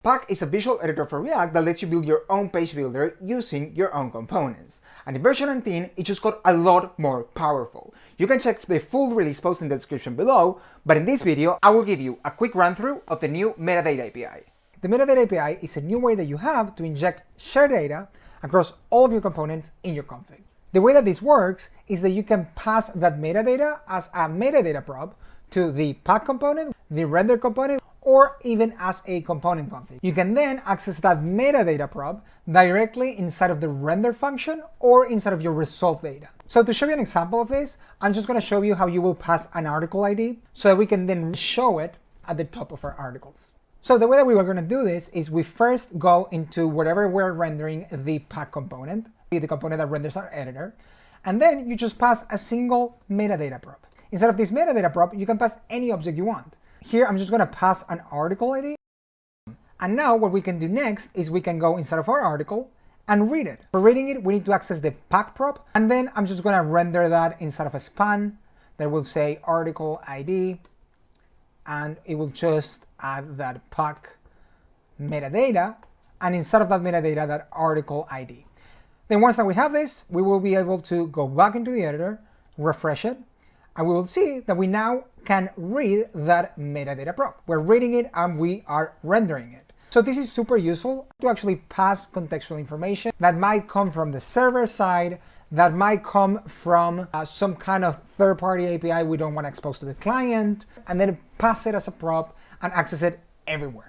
Pack is a visual editor for React that lets you build your own page builder using your own components. And in version 19, it just got a lot more powerful. You can check the full release post in the description below, but in this video, I will give you a quick run through of the new metadata API. The metadata API is a new way that you have to inject shared data across all of your components in your config. The way that this works is that you can pass that metadata as a metadata prop to the pack component, the render component, or even as a component config. You can then access that metadata prop directly inside of the render function or inside of your result data. So to show you an example of this, I'm just going to show you how you will pass an article ID so that we can then show it at the top of our articles. So the way that we are going to do this is we first go into wherever we're rendering the pack component, the component that renders our editor, and then you just pass a single metadata prop. Instead of this metadata prop, you can pass any object you want. Here, I'm just going to pass an article ID. And now what we can do next is we can go inside of our article and read it. For reading it, we need to access the pack prop. And then I'm just going to render that inside of a span that will say article ID. And it will just add that pack metadata. And inside of that metadata, that article ID. Then once that we have this, we will be able to go back into the editor, refresh it, and we will see that we now can read that metadata prop. We're reading it and we are rendering it. So this is super useful to actually pass contextual information that might come from the server side, that might come from some kind of third-party API we don't want to expose to the client, and then pass it as a prop and access it everywhere.